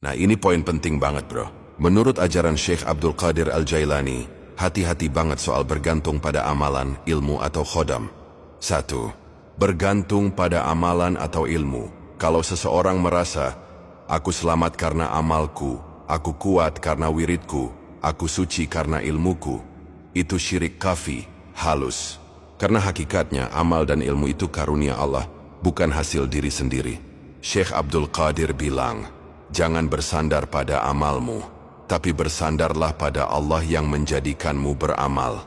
Nah, ini poin penting banget, bro. Menurut ajaran Syekh Abdul Qadir Al-Jailani, hati-hati banget soal bergantung pada amalan, ilmu, atau khodam. 1. Bergantung pada amalan atau ilmu. Kalau seseorang merasa, aku selamat karena amalku, aku kuat karena wiridku, aku suci karena ilmuku, itu syirik kafi, halus. Karena hakikatnya amal dan ilmu itu karunia Allah, bukan hasil diri sendiri. Syekh Abdul Qadir bilang, jangan bersandar pada amalmu, tapi bersandarlah pada Allah yang menjadikanmu beramal.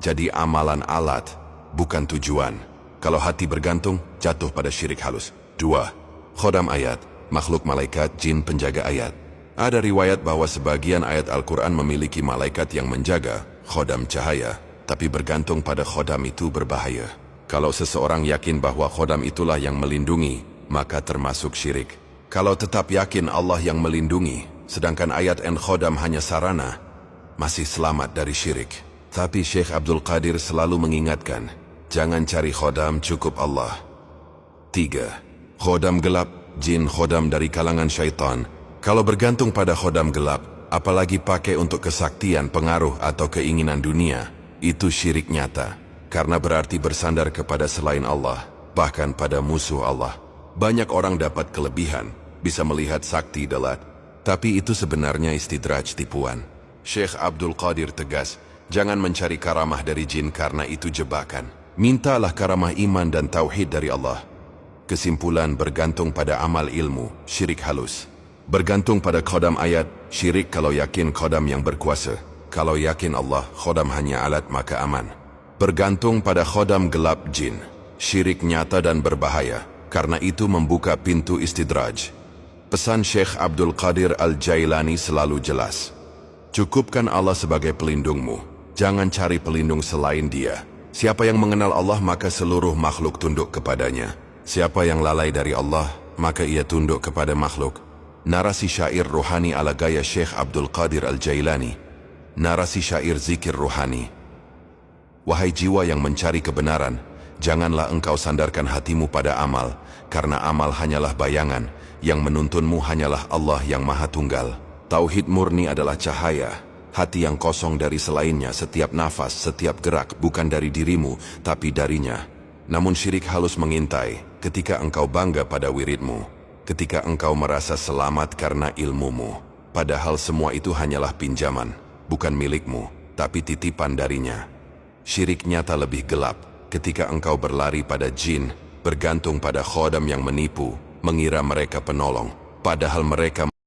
Jadi amalan alat, bukan tujuan. Kalau hati bergantung, jatuh pada syirik halus. 2. Khodam ayat, makhluk malaikat, jin penjaga ayat. Ada riwayat bahwa sebagian ayat Al-Quran memiliki malaikat yang menjaga, khodam cahaya, tapi bergantung pada khodam itu berbahaya. Kalau seseorang yakin bahwa khodam itulah yang melindungi, maka termasuk syirik. Kalau tetap yakin Allah yang melindungi, sedangkan ayat dan khodam hanya sarana, masih selamat dari syirik. Tapi Syekh Abdul Qadir selalu mengingatkan, jangan cari khodam, cukup Allah. 3. Khodam gelap, jin khodam dari kalangan syaitan. Kalau bergantung pada khodam gelap, apalagi pakai untuk kesaktian, pengaruh, atau keinginan dunia, itu syirik nyata. Karena berarti bersandar kepada selain Allah, bahkan pada musuh Allah. Banyak orang dapat kelebihan, bisa melihat sakti dalat, tapi itu sebenarnya istidraj, tipuan. Syekh Abdul Qadir tegas, jangan mencari karamah dari jin karena itu jebakan. Mintalah karamah iman dan tauhid dari Allah. Kesimpulan, bergantung pada amal ilmu, syirik halus. Bergantung pada khodam ayat, syirik kalau yakin khodam yang berkuasa. Kalau yakin Allah, khodam hanya alat, maka aman. Bergantung pada khodam gelap jin, syirik nyata dan berbahaya, karena itu membuka pintu istidraj. Pesan Syekh Abdul Qadir Al-Jailani selalu jelas. Cukupkan Allah sebagai pelindungmu, jangan cari pelindung selain Dia. Siapa yang mengenal Allah, maka seluruh makhluk tunduk kepadanya. Siapa yang lalai dari Allah, maka ia tunduk kepada makhluk. Narasi syair ruhani ala gaya Syekh Abdul Qadir Al-Jailani. Narasi syair zikir ruhani. Wahai jiwa yang mencari kebenaran, janganlah engkau sandarkan hatimu pada amal, karena amal hanyalah bayangan, yang menuntunmu hanyalah Allah yang Maha Tunggal. Tauhid murni adalah cahaya, hati yang kosong dari selainnya, setiap nafas, setiap gerak, bukan dari dirimu, tapi darinya. Namun syirik halus mengintai, ketika engkau bangga pada wiridmu, ketika engkau merasa selamat karena ilmumu, padahal semua itu hanyalah pinjaman, bukan milikmu, tapi titipan darinya. Syirik nyata lebih gelap, ketika engkau berlari pada jin, bergantung pada khodam yang menipu, mengira mereka penolong, padahal mereka